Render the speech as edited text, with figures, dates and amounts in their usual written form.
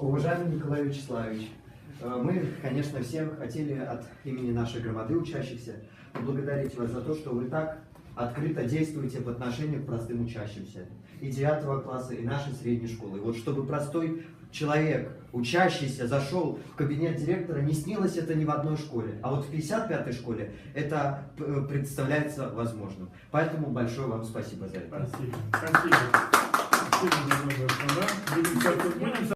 Уважаемый Николай Вячеславович, мы, конечно, всем хотели от имени нашей громады учащихся поблагодарить вас за то, что вы так открыто действуете по отношению к простым учащимся. И 9 класса, и нашей средней школы. И вот чтобы простой человек, учащийся, зашел в кабинет директора, не снилось это ни в одной школе. А вот в 55-й школе это представляется возможным. Поэтому большое вам спасибо за это. Спасибо. Спасибо. Спасибо, господа. Будем